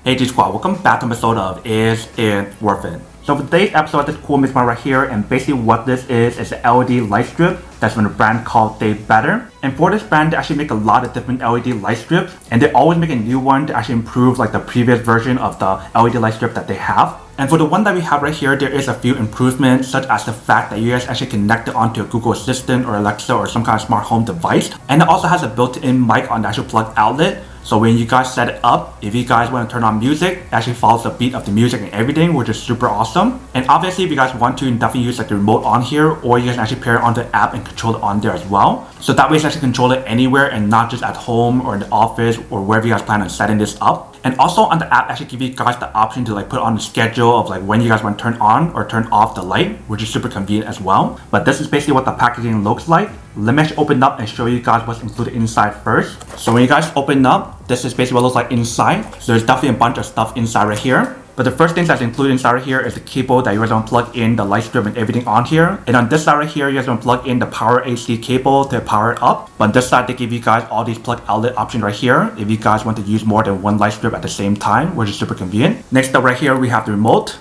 Hey G Squad, welcome back to an episode of Is It Worth It? So for today's episode, this cool mix right here, and basically what this is an LED light strip that's from a brand called Daybetter. And for this brand, they actually make a lot of different LED light strips, and they always make a new one to actually improve like the previous version of the LED light strip that they have. And for the one that we have right here, there is a few improvements, such as the fact that you guys actually connect it onto a Google Assistant or Alexa or some kind of smart home device. And it also has a built-in mic on the actual plug outlet. So when you guys set it up, if you guys want to turn on music, it actually follows the beat of the music and everything, which is super awesome. And obviously, if you guys want to, you can definitely use like the remote on here, or you can actually pair it onto the app and control it on there as well. So that way you can actually control it anywhere and not just at home or in the office or wherever you guys plan on setting this up. And also on the app actually give you guys the option to like put on the schedule of like when you guys want to turn on or turn off the light, which is super convenient as well. But this is basically what the packaging looks like. Let me actually open up and show you guys what's included inside first. So when you guys open up, this is basically what it looks like inside. So there's definitely a bunch of stuff inside right here. But the first thing that's included inside right here is the cable that you guys want to plug in the light strip and everything on here. And on this side right here, you guys want to plug in the power AC cable to power it up. But on this side, they give you guys all these plug outlet options right here if you guys want to use more than one light strip at the same time, which is super convenient. Next up right here, we have the remote.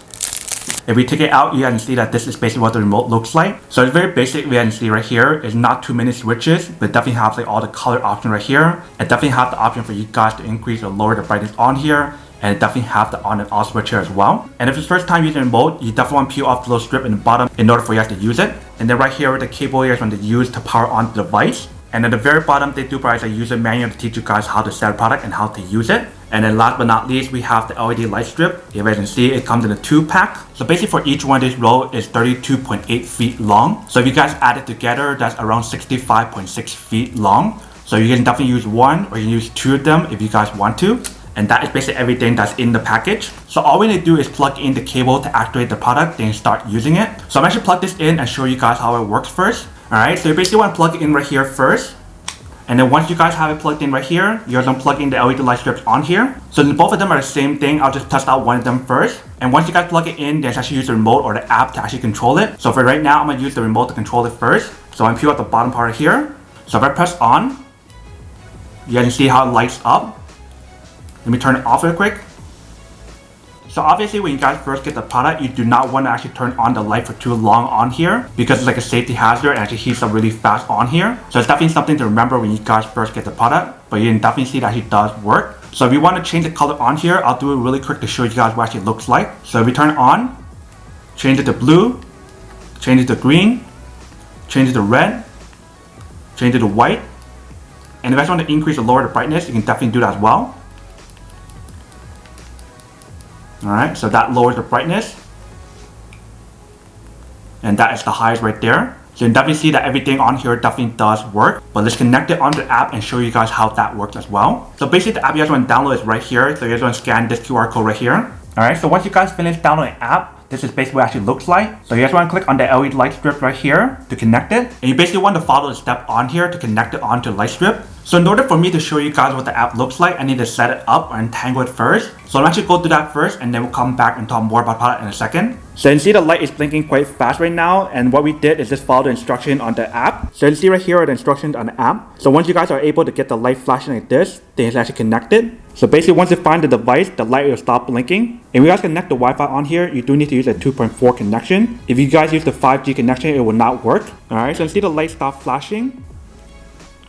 If we take it out, you can see that this is basically what the remote looks like. So it's very basic. We can see right here, it's not too many switches, but definitely have like all the color options right here. And definitely have the option for you guys to increase or lower the brightness on here. And definitely have the on and off switch here as well. And if it's first time using the remote, you definitely want to peel off the little strip in the bottom in order for you guys to use it. And then right here with the cable you guys want to use to power on the device. And at the very bottom, they do provide a user manual to teach you guys how to set a product and how to use it. And then last but not least, we have the LED light strip. If you guys can see, it comes in a 2-pack. So basically for each one, this roll is 32.8 feet long. So if you guys add it together, that's around 65.6 feet long. So you can definitely use one or you can use 2 of them if you guys want to. And that is basically everything that's in the package. So all we need to do is plug in the cable to activate the product, then start using it. So I'm actually plug this in and show you guys how it works first. Alright, so you basically want to plug it in right here first. And then once you guys have it plugged in right here, you're going to plug in the LED light strips on here. So then both of them are the same thing. I'll just test out one of them first. And once you guys plug it in, then actually use the remote or the app to actually control it. So for right now, I'm going to use the remote to control it first. So I'm peel out the bottom part right here. So if I press on, you guys can see how it lights up. Let me turn it off real quick. So obviously when you guys first get the product, you do not want to actually turn on the light for too long on here because it's like a safety hazard and actually heats up really fast on here. So it's definitely something to remember when you guys first get the product, but you can definitely see that it does work. So if you want to change the color on here, I'll do it really quick to show you guys what it actually looks like. So if we turn it on, change it to blue, change it to green, change it to red, change it to white. And if you guys want to increase or lower the brightness, you can definitely do that as well. Alright, so that lowers the brightness. And that is the highest right there. So you can definitely see that everything on here definitely does work. But let's connect it onto the app and show you guys how that works as well. So basically the app you guys want to download is right here. So you guys want to scan this QR code right here. Alright, so once you guys finish downloading the app, this is basically what it actually looks like. So you guys want to click on the LED light strip right here to connect it. And you basically want to follow the step on here to connect it onto the light strip. So in order for me to show you guys what the app looks like, I need to set it up or entangle it first. So I'll actually go do that first and then we'll come back and talk more about the product in a second. So you can see the light is blinking quite fast right now, and what we did is just follow the instruction on the app. So you can see right here are the instructions on the app. So once you guys are able to get the light flashing like this, then it's actually connected. So basically once you find the device, the light will stop blinking. If you guys connect the Wi-Fi on here, you do need to use a 2.4 connection. If you guys use the 5G connection, it will not work. Alright, so you can see the light stop flashing.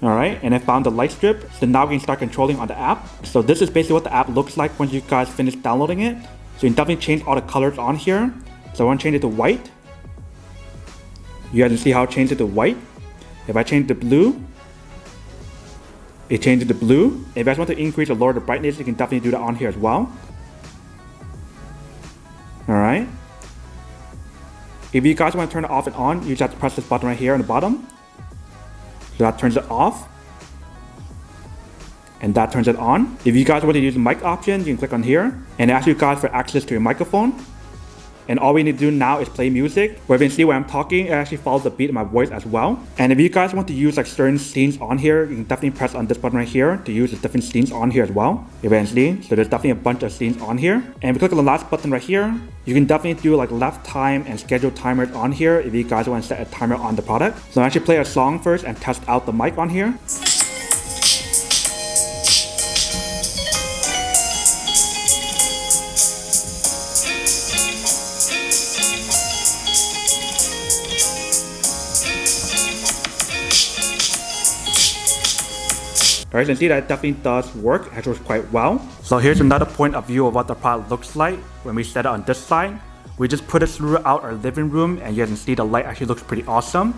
Alright, and I found the light strip, so now we can start controlling on the app. So this is basically what the app looks like once you guys finish downloading it. So you can definitely change all the colors on here. So I want to change it to white. You guys can see how I changed it to white. If I change it to blue, it changes to blue. If you guys want to increase or lower the brightness, you can definitely do that on here as well. Alright. If you guys want to turn it off and on, you just have to press this button right here on the bottom. So that turns it off. And that turns it on. If you guys want to use the mic option, you can click on here. And it asks you guys for access to your microphone. And all we need to do now is play music. Where you can see when I'm talking, it actually follows the beat of my voice as well. And if you guys want to use like certain scenes on here, you can definitely press on this button right here to use the different scenes on here as well. If you can see, so there's definitely a bunch of scenes on here. And if you click on the last button right here, you can definitely do like left time and schedule timers on here if you guys want to set a timer on the product. So I'll actually play a song first and test out the mic on here. Alright, so you can see that it definitely does work, actually works quite well. So here's another point of view of what the product looks like when we set it on this side. We just put it throughout our living room and you guys can see the light actually looks pretty awesome.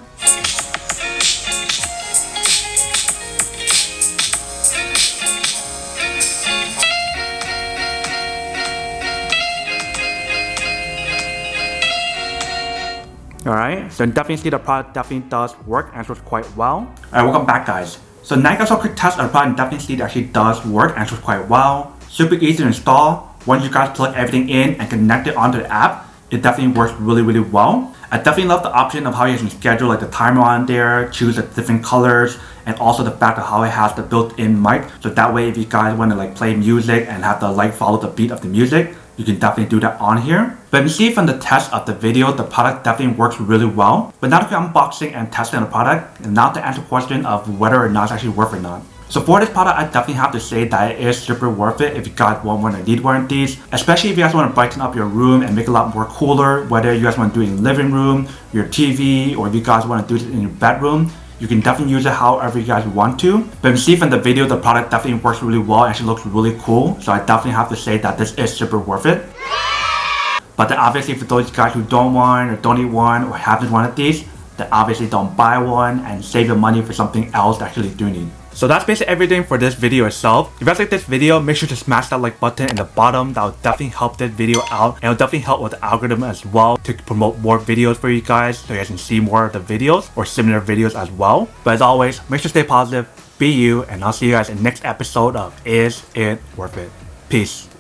Alright, so definitely see the product definitely does work and works quite well. Alright, welcome back guys. So now you guys saw a quick test of the product and definitely see that actually does work and works quite well. Super easy to install. Once you guys plug everything in and connect it onto the app, it definitely works really well. I definitely love the option of how you can schedule like the timer on there, choose the different colors, and also the fact of how it has the built-in mic. So that way if you guys want to like play music and have the light follow the beat of the music, you can definitely do that on here. But you see from the test of the video, the product definitely works really well. But now that we're unboxing and testing the product, and now to answer the question of whether or not it's actually worth it or not. So for this product, I definitely have to say that it is super worth it if you guys want one or need one of these. Especially if you guys want to brighten up your room and make it a lot more cooler, whether you guys want to do it in the living room, your TV, or if you guys want to do it in your bedroom. You can definitely use it however you guys want to. But you see from the video, the product definitely works really well and actually looks really cool. So I definitely have to say that this is super worth it. But then obviously for those guys who don't want or don't need one or haven't one of these, then obviously don't buy one and save your money for something else that actually do need. So that's basically everything for this video itself. If you guys like this video, make sure to smash that like button in the bottom. That will definitely help this video out and it will definitely help with the algorithm as well to promote more videos for you guys so you guys can see more of the videos or similar videos as well. But as always, make sure to stay positive, be you, and I'll see you guys in the next episode of Is It Worth It? Peace.